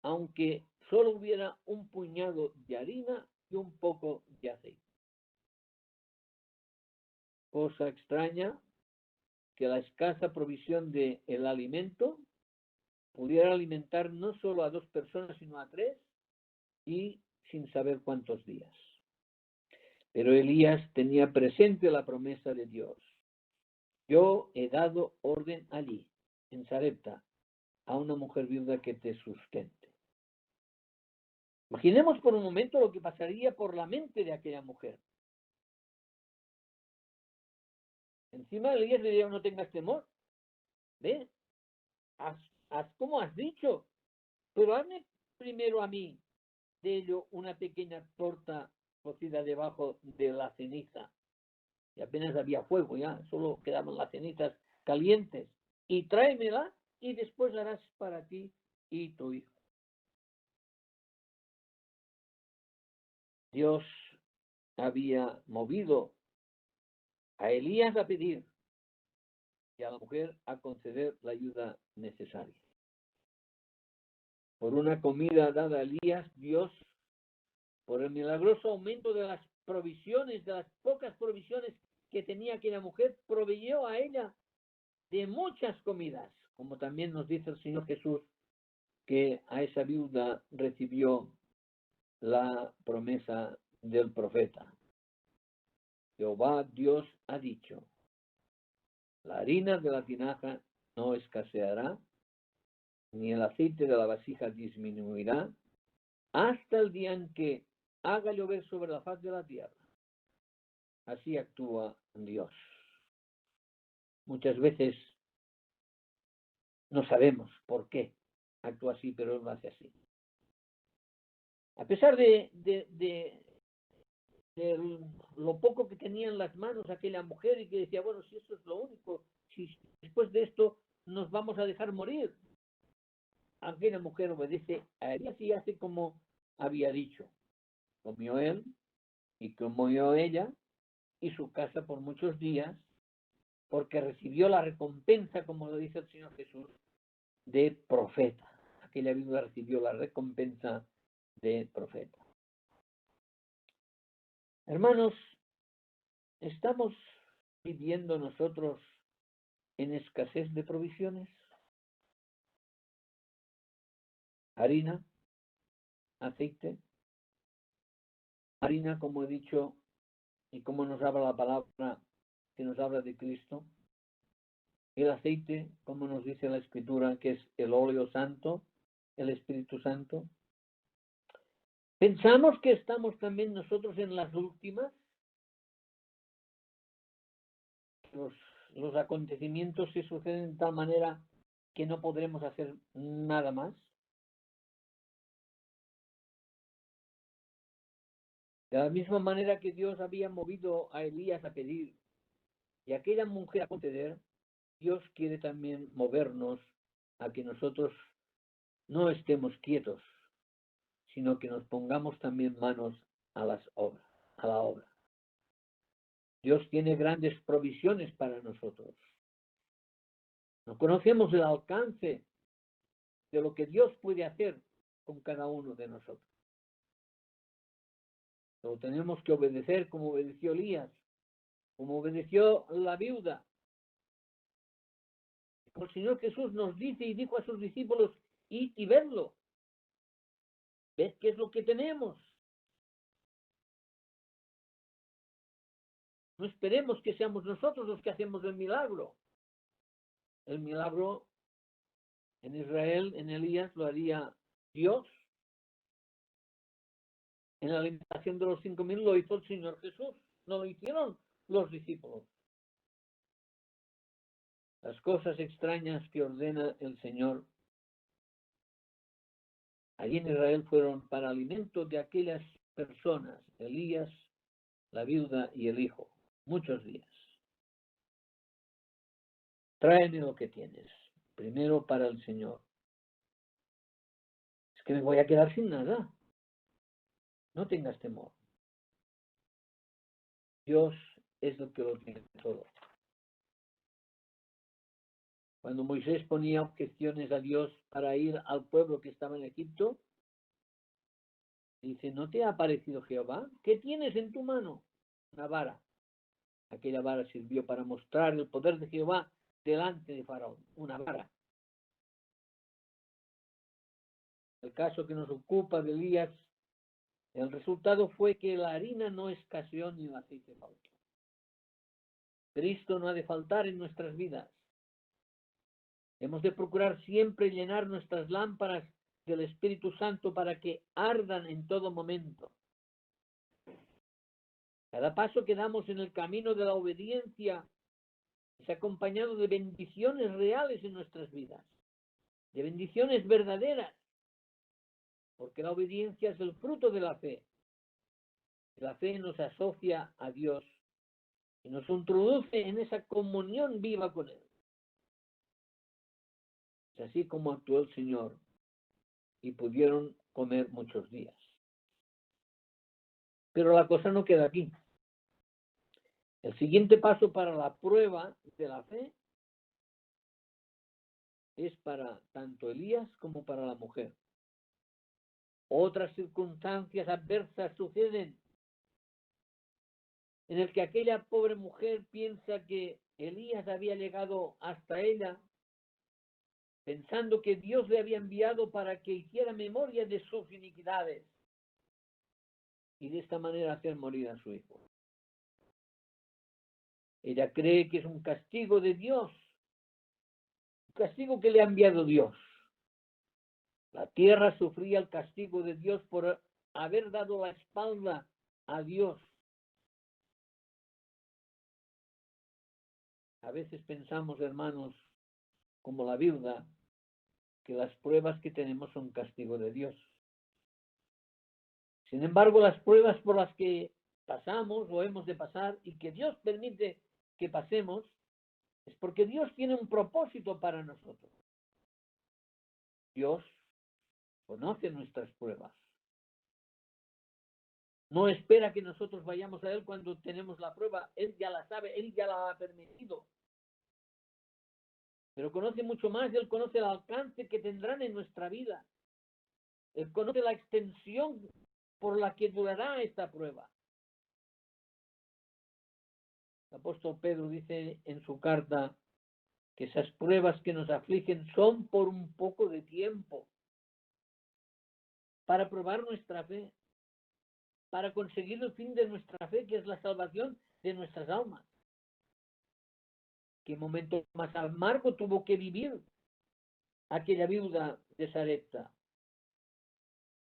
aunque solo hubiera un puñado de harina y un poco de aceite. Cosa extraña que la escasa provisión del alimento pudiera alimentar no solo a 2 personas, sino a 3, y sin saber cuántos días. Pero Elías tenía presente la promesa de Dios. Yo he dado orden allí, en Sarepta, a una mujer viuda que te sustente. Imaginemos por un momento lo que pasaría por la mente de aquella mujer. Encima Elías le diría, no tengas temor. Ve, haz como has dicho, pero hazme primero a mí de ello una pequeña torta cocida debajo de la ceniza. Y apenas había fuego ya, solo quedaban las cenizas calientes. Y tráemela y después la harás para ti y tu hijo. Dios había movido a Elías a pedir y a la mujer a conceder la ayuda necesaria. Por una comida dada a Elías, Dios, por el milagroso aumento de las provisiones, de las pocas provisiones que tenía aquella mujer, proveyó a ella de muchas comidas, como también nos dice el Señor Jesús, que a esa viuda recibió la promesa del profeta. Jehová Dios ha dicho, la harina de la tinaja no escaseará, ni el aceite de la vasija disminuirá, hasta el día en que haga llover sobre la faz de la tierra. Así actúa Dios. Muchas veces No sabemos por qué actúa así, pero él lo hace así. A pesar de lo poco que tenía en las manos aquella mujer y que decía, bueno, si esto es lo único, si después de esto nos vamos a dejar morir. Aquella mujer obedece a Elías y hace como había dicho. Comió él y comió ella y su casa por muchos días, porque recibió la recompensa, como lo dice el Señor Jesús, de profeta. Aquella viuda recibió la recompensa de profeta. Hermanos, ¿estamos viviendo nosotros en escasez de provisiones? Harina, aceite, harina, como he dicho, y como nos habla la palabra que nos habla de Cristo. El aceite, como nos dice la Escritura, que es el óleo santo, el Espíritu Santo. ¿Pensamos que estamos también nosotros en las últimas? Los acontecimientos se suceden de tal manera que no podremos hacer nada más. De la misma manera que Dios había movido a Elías a pedir y a aquella mujer a conceder, Dios quiere también movernos a que nosotros no estemos quietos, sino que nos pongamos también manos a la obra. Dios tiene grandes provisiones para nosotros. No conocemos el alcance de lo que Dios puede hacer con cada uno de nosotros. Pero tenemos que obedecer como obedeció Elías, como obedeció la viuda. El Señor Jesús nos dice y dijo a sus discípulos, id y vedlo. ¿Ves qué es lo que tenemos? No esperemos que seamos nosotros los que hacemos el milagro. El milagro en Israel, en Elías, lo haría Dios. En la alimentación de los 5.000 lo hizo el Señor Jesús. No lo hicieron los discípulos. Las cosas extrañas que ordena el Señor allí en Israel fueron para alimento de aquellas personas, Elías, la viuda y el hijo, muchos días. Tráeme lo que tienes, primero para el Señor. Es que me voy a quedar sin nada. No tengas temor. Dios es el que lo tiene todo. Cuando Moisés ponía objeciones a Dios para ir al pueblo que estaba en Egipto, dice, ¿no te ha aparecido Jehová? ¿Qué tienes en tu mano? Una vara. Aquella vara sirvió para mostrar el poder de Jehová delante de Faraón. Una vara. El caso que nos ocupa de Elías, el resultado fue que la harina no escaseó ni el aceite faltó. Cristo no ha de faltar en nuestras vidas. Hemos de procurar siempre llenar nuestras lámparas del Espíritu Santo para que ardan en todo momento. Cada paso que damos en el camino de la obediencia es acompañado de bendiciones reales en nuestras vidas, de bendiciones verdaderas, porque la obediencia es el fruto de la fe. La fe nos asocia a Dios y nos introduce en esa comunión viva con Él. Es así como actuó el Señor y pudieron comer muchos días. Pero la cosa no queda aquí. El siguiente paso para la prueba de la fe es para tanto Elías como para la mujer. Otras circunstancias adversas suceden en el que aquella pobre mujer piensa que Elías había llegado hasta ella, pensando que Dios le había enviado para que hiciera memoria de sus iniquidades y de esta manera hacer morir a su hijo. Ella cree que es un castigo de Dios, un castigo que le ha enviado Dios. La tierra sufría el castigo de Dios por haber dado la espalda a Dios. A veces pensamos, hermanos, como la viuda, que las pruebas que tenemos son castigo de Dios. Sin embargo, las pruebas por las que pasamos o hemos de pasar y que Dios permite que pasemos, es porque Dios tiene un propósito para nosotros. Dios conoce nuestras pruebas. No espera que nosotros vayamos a Él cuando tenemos la prueba. Él ya la sabe, Él ya la ha permitido. Pero conoce mucho más, Él conoce el alcance que tendrán en nuestra vida. Él conoce la extensión por la que durará esta prueba. El apóstol Pedro dice en su carta que esas pruebas que nos afligen son por un poco de tiempo, para probar nuestra fe, para conseguir el fin de nuestra fe, que es la salvación de nuestras almas. ¿Qué momento más amargo tuvo que vivir aquella viuda de Sarepta?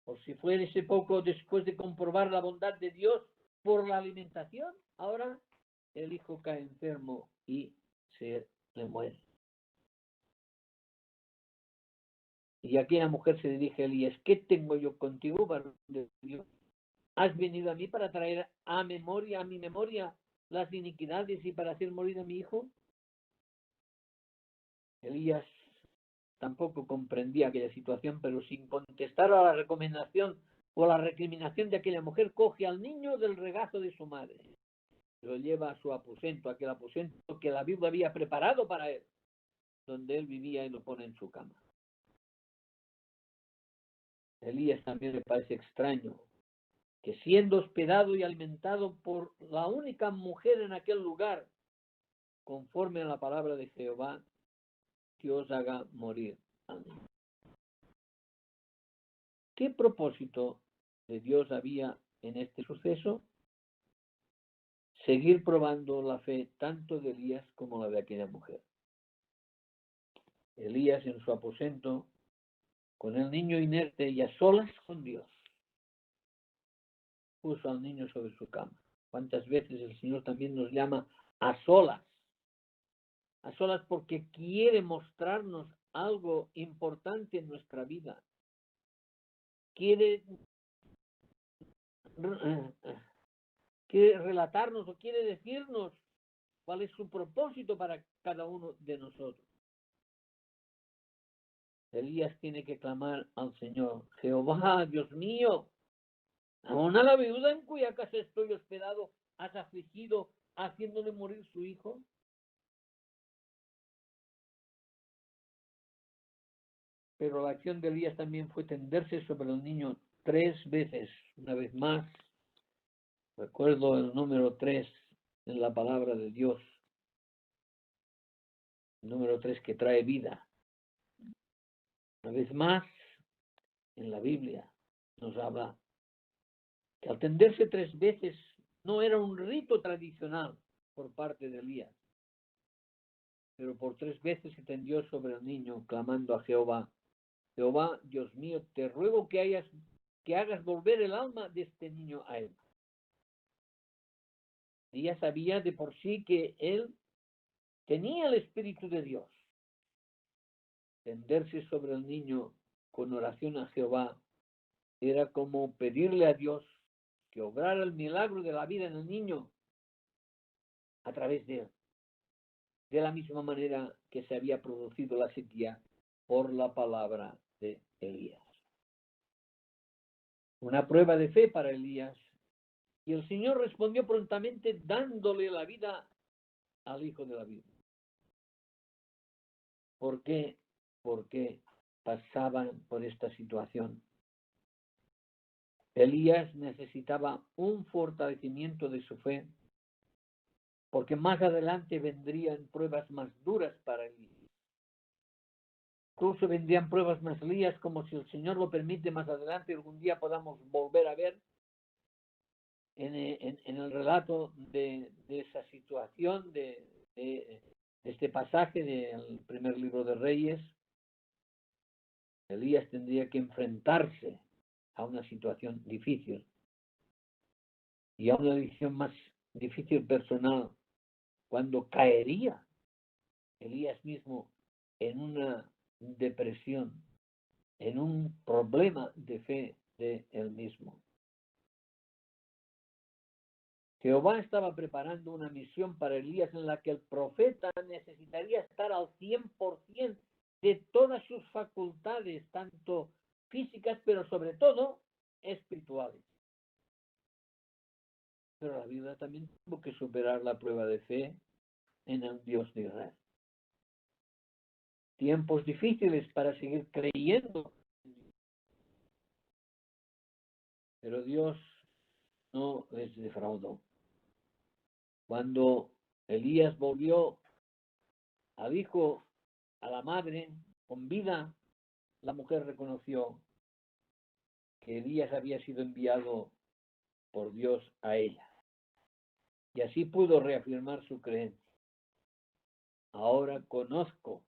Por si fuese poco, después de comprobar la bondad de Dios por la alimentación, ahora el hijo cae enfermo y se le muere. Y aquella mujer se dirige a Elías: ¿qué tengo yo contigo, varón de Dios? ¿Has venido a mí para traer a mi memoria las iniquidades y para hacer morir a mi hijo? Elías tampoco comprendía aquella situación, pero sin contestar a la recomendación o la recriminación de aquella mujer, coge al niño del regazo de su madre, lo lleva a su aposento, aquel aposento que la viuda había preparado para él, donde él vivía, y lo pone en su cama. Elías también le parece extraño que, siendo hospedado y alimentado por la única mujer en aquel lugar, conforme a la palabra de Jehová, Dios haga morir al niño. ¿Qué propósito de Dios había en este suceso? Seguir probando la fe tanto de Elías como la de aquella mujer. Elías en su aposento, con el niño inerte y a solas con Dios, puso al niño sobre su cama. ¿Cuántas veces el Señor también nos llama a solas? A solas porque quiere mostrarnos algo importante en nuestra vida. Quiere relatarnos o quiere decirnos cuál es su propósito para cada uno de nosotros. Elías tiene que clamar al Señor: Jehová, Dios mío, aún a la viuda en cuya casa estoy hospedado has afligido, haciéndole morir su hijo. Pero la acción de Elías también fue tenderse sobre el niño 3 veces. Una vez más, recuerdo el número 3 en la palabra de Dios. El número 3 que trae vida. Una vez más, en la Biblia nos habla que al tenderse 3 veces no era un rito tradicional por parte de Elías, pero por 3 veces se tendió sobre el niño, clamando a Jehová: Jehová, Dios mío, te ruego que hagas volver el alma de este niño a él. Ella sabía de por sí que él tenía el Espíritu de Dios. Tenderse sobre el niño con oración a Jehová era como pedirle a Dios que obrara el milagro de la vida en el niño a través de él, de la misma manera que se había producido la sequía por la palabra de Elías. Una prueba de fe para Elías, y el Señor respondió prontamente dándole la vida al hijo de la viuda. ¿Por qué? Porque pasaban por esta situación. Elías necesitaba un fortalecimiento de su fe, porque más adelante vendrían pruebas más duras para Elías. Incluso vendrían pruebas más duras, como, si el Señor lo permite, más adelante algún día podamos volver a ver en el relato de esa situación, de este pasaje del primer libro de Reyes. Elías tendría que enfrentarse a una situación difícil y a una decisión más difícil personal, cuando caería Elías mismo en una depresión en un problema de fe de él mismo. Jehová estaba preparando una misión para Elías en la que el profeta necesitaría estar al 100% de todas sus facultades, tanto físicas, pero sobre todo espirituales. Pero la vida también tuvo que superar la prueba de fe en el Dios de Israel. Tiempos difíciles para seguir creyendo. Pero Dios no les defraudó. Cuando Elías volvió al hijo, a la madre, con vida, la mujer reconoció que Elías había sido enviado por Dios a ella. Y así pudo reafirmar su creencia. Ahora conozco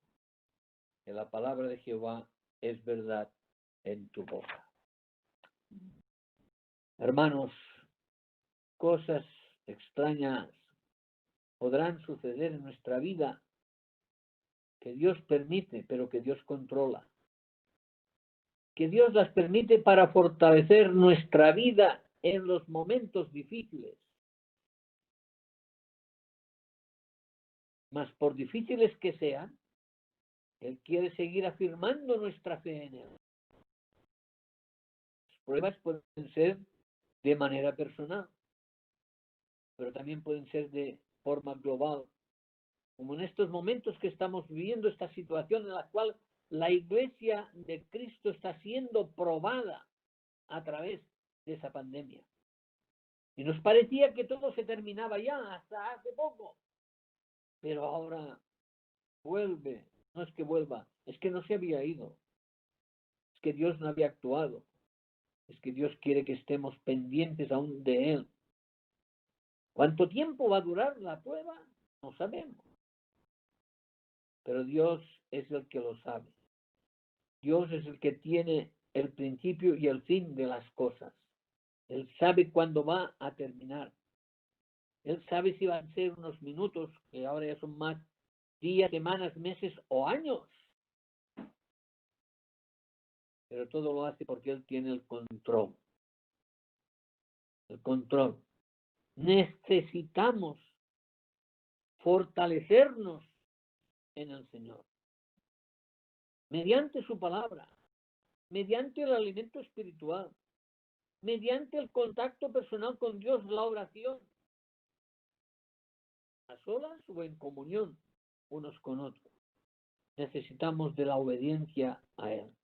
que la palabra de Jehová es verdad en tu boca. Hermanos, cosas extrañas podrán suceder en nuestra vida que Dios permite, pero que Dios controla. Que Dios las permite para fortalecer nuestra vida en los momentos difíciles. Mas por difíciles que sean, Él quiere seguir afirmando nuestra fe en Él. Las pruebas pueden ser de manera personal, pero también pueden ser de forma global. Como en estos momentos que estamos viviendo esta situación en la cual la Iglesia de Cristo está siendo probada a través de esa pandemia. Y nos parecía que todo se terminaba ya, hasta hace poco. Pero ahora vuelve, no es que vuelva, es que no se había ido. Es que Dios no había actuado. Es que Dios quiere que estemos pendientes aún de Él. ¿Cuánto tiempo va a durar la prueba? No sabemos. Pero Dios es el que lo sabe. Dios es el que tiene el principio y el fin de las cosas. Él sabe cuándo va a terminar. Él sabe si van a ser unos minutos, que ahora ya son más días, semanas, meses o años. Pero todo lo hace porque Él tiene el control. El control. Necesitamos fortalecernos en el Señor. Mediante su palabra, mediante el alimento espiritual, mediante el contacto personal con Dios, la oración, a solas o en comunión unos con otros. Necesitamos de la obediencia a Él,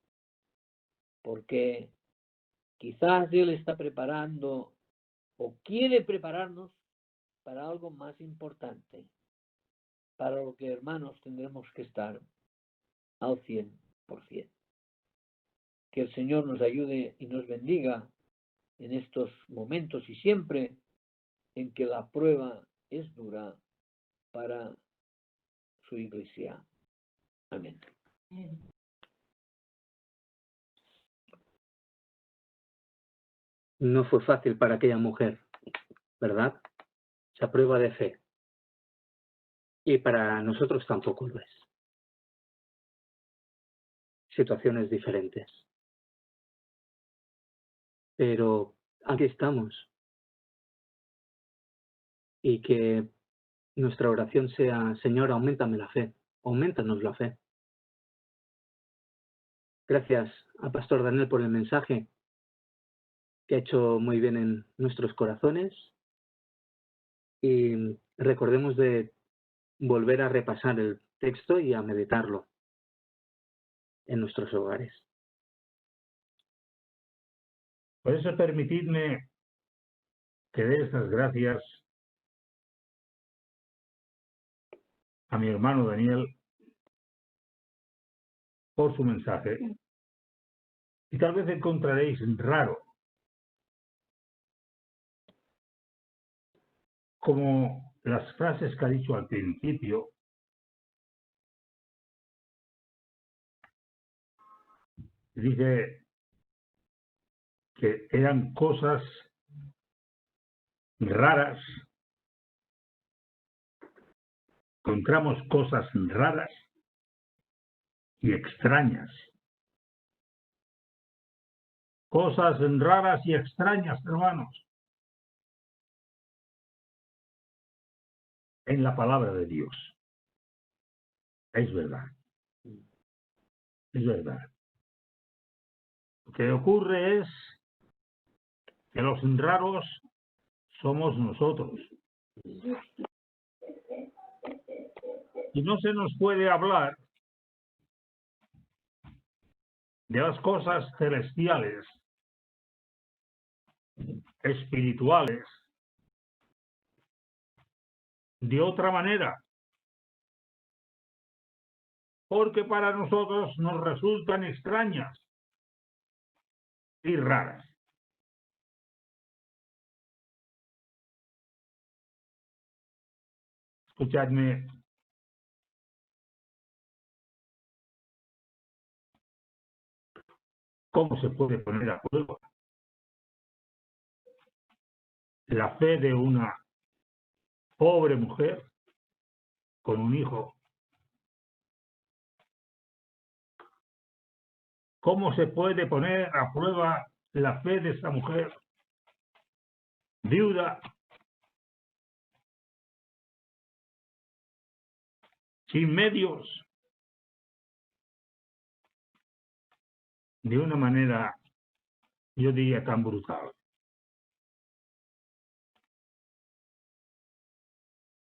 porque quizás Él está preparando o quiere prepararnos para algo más importante, para lo que, hermanos, tendremos que estar al 100%. Que el Señor nos ayude y nos bendiga en estos momentos y siempre en que la prueba es dura para su iglesia. Amén.
No fue fácil para aquella mujer, ¿verdad? Esa prueba de fe. Y para nosotros tampoco lo es. Situaciones diferentes. Pero aquí estamos. Y que nuestra oración sea: Señor, auméntame la fe, aumentanos la fe. Gracias a Pastor Daniel por el mensaje que ha hecho muy bien en nuestros corazones. Y recordemos de volver a repasar el texto y a meditarlo en nuestros hogares.
Por eso permitidme que dé estas gracias a mi hermano Daniel por su mensaje. Y tal vez encontraréis raro como las frases que ha dicho al principio dice que eran cosas raras, encontramos cosas raras y extrañas cosas raras y extrañas, hermanos, en la palabra de Dios. Es verdad. Es verdad. Lo que ocurre es que los raros somos nosotros. Y no se nos puede hablar de las cosas celestiales, espirituales, de otra manera, porque para nosotros nos resultan extrañas y raras. Escuchadme. ¿Cómo se puede poner a prueba la fe de una pobre mujer con un hijo? ¿Cómo se puede poner a prueba la fe de esa mujer viuda, sin medios, de una manera, yo diría, tan brutal?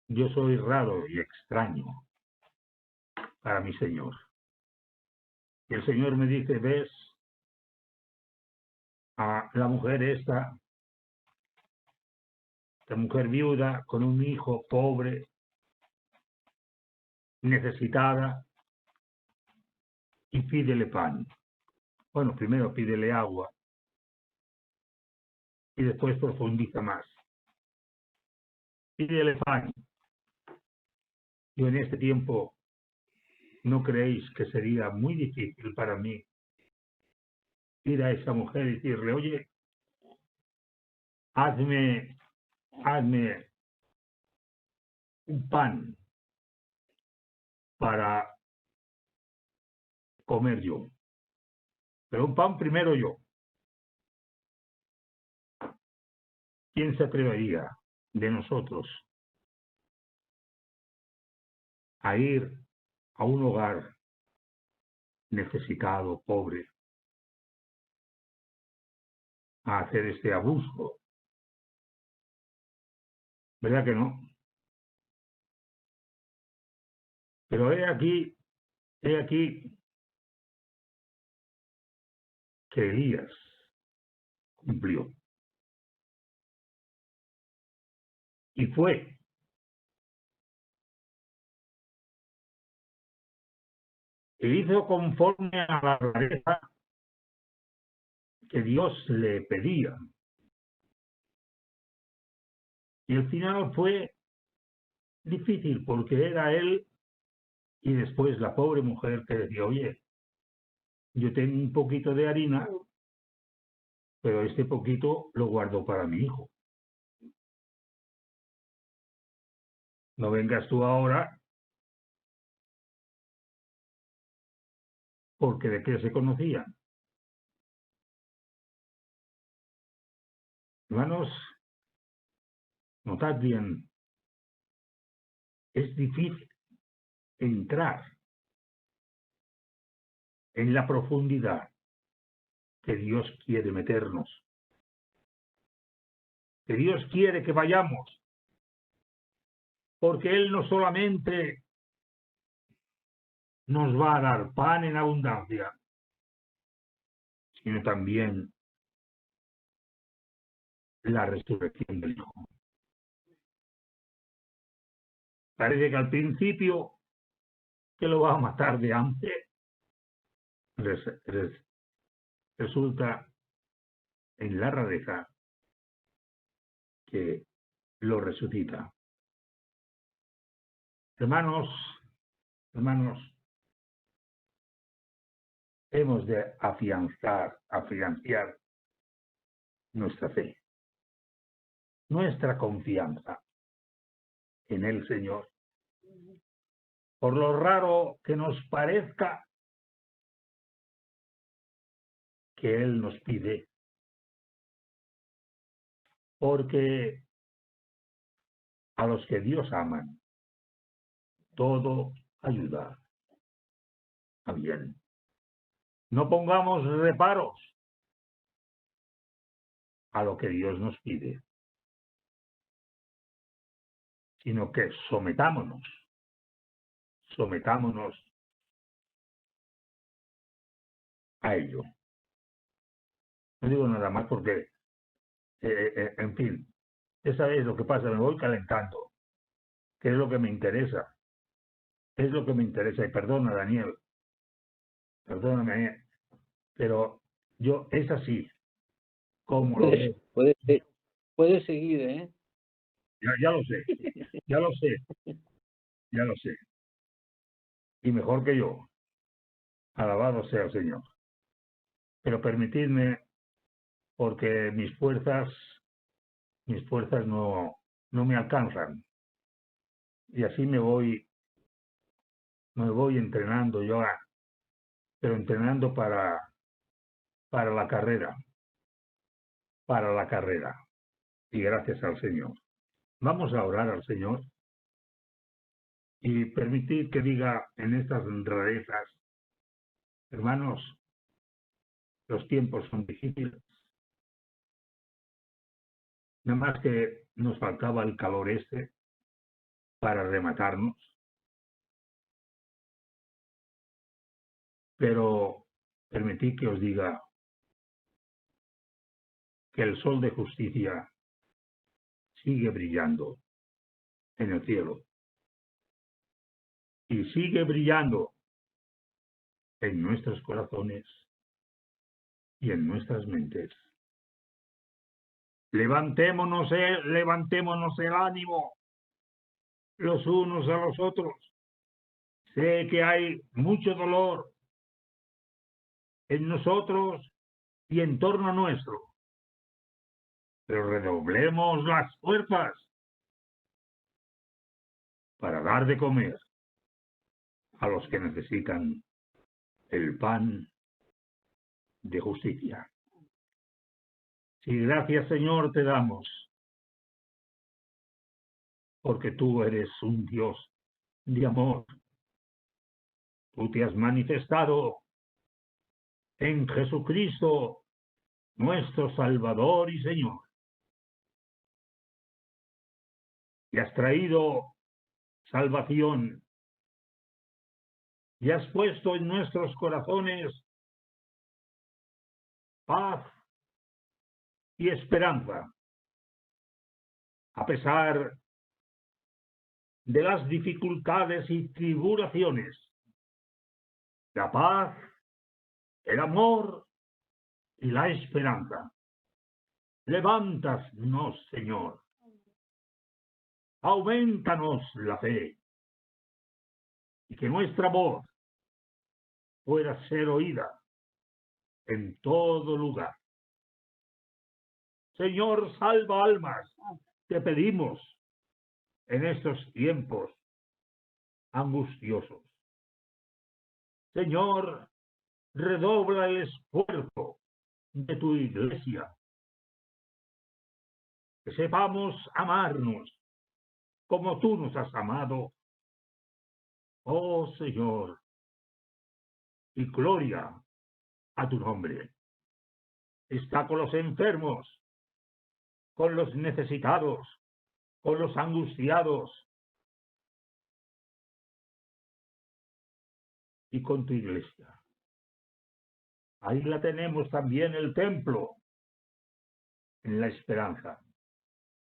Yo soy raro y extraño para mi Señor. Y el Señor me dice, ves a la mujer esta mujer viuda con un hijo pobre, necesitada, y pídele pan. Bueno, primero pídele agua y después profundiza más. Pídele pan. Yo en este tiempo, ¿no creéis que sería muy difícil para mí ir a esa mujer y decirle, oye, hazme un pan para comer yo? Pero un pan primero yo. ¿Quién se atrevería de nosotros a ir a un hogar necesitado, pobre, a hacer este abuso? ¿Verdad que no? Pero he aquí que Elías cumplió. Y fue. E hizo conforme a la rareza que Dios le pedía. Y el final fue difícil porque era él y después la pobre mujer que decía, oye, yo tengo un poquito de harina, pero este poquito lo guardo para mi hijo. No vengas tú ahora, porque de qué se conocían. Hermanos, notad bien, es difícil entrar en la profundidad que Dios quiere meternos, que Dios quiere que vayamos, porque Él no solamente nos va a dar pan en abundancia, sino también la resurrección del Hijo. Parece que al principio que lo va a matar de hambre, resulta en la rareza que lo resucita. Hermanos, hemos de afianzar nuestra fe, nuestra confianza en el Señor. Por lo raro que nos parezca, que Él nos pide, porque a los que Dios aman, todo ayuda a bien. No pongamos reparos a lo que Dios nos pide, sino que sometámonos a ello. No digo nada más porque, en fin, esa es lo que pasa, me voy calentando, que es lo que me interesa. Es lo que me interesa, y perdona, Daniel, perdóname, pero yo es así, como lo veo.
Puede seguir, ¿eh?
Ya lo sé, ya lo sé, ya lo sé. Y mejor que yo. Alabado sea el Señor. Pero permitidme, porque mis fuerzas no me alcanzan. Y así me voy entrenando yo, pero entrenando para la carrera. Para la carrera. Y gracias al Señor. Vamos a orar al Señor y permitir que diga en estas rarezas, hermanos, los tiempos son difíciles. Nada más que nos faltaba el calor para rematarnos. Pero permitid que os diga que el sol de justicia sigue brillando en el cielo y sigue brillando en nuestros corazones y en nuestras mentes. Levantémonos el ánimo los unos a los otros. Sé que hay mucho dolor en nosotros y en torno nuestro, pero redoblemos las fuerzas para dar de comer a los que necesitan el pan de justicia. Sí, gracias, Señor, te damos, porque tú eres un Dios de amor. Tú te has manifestado en Jesucristo, nuestro Salvador y Señor. Y has traído salvación. Y has puesto en nuestros corazones paz y esperanza, a pesar de las dificultades y tribulaciones. La paz, el amor y la esperanza. Levántanos, Señor. Aumentanos la fe. Y que nuestra voz pueda ser oída en todo lugar. Señor, salva almas. Te pedimos en estos tiempos angustiosos. Señor, redobla el esfuerzo de tu iglesia. Que sepamos amarnos como tú nos has amado. Oh Señor, y gloria a tu nombre. Está con los enfermos, con los necesitados, con los angustiados y con tu iglesia. Ahí la tenemos también, el templo, en la esperanza.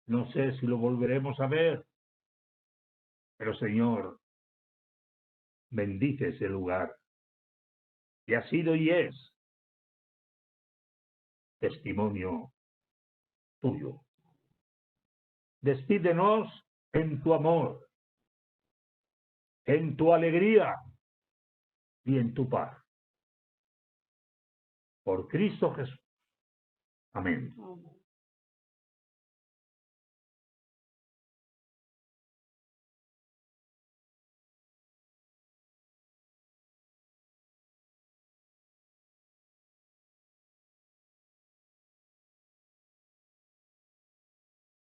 No sé si lo volveremos a ver, pero Señor, bendice ese lugar, que ha sido y es testimonio tuyo. Despídenos en tu amor, en tu alegría y en tu paz. Por Cristo Jesús. Amén.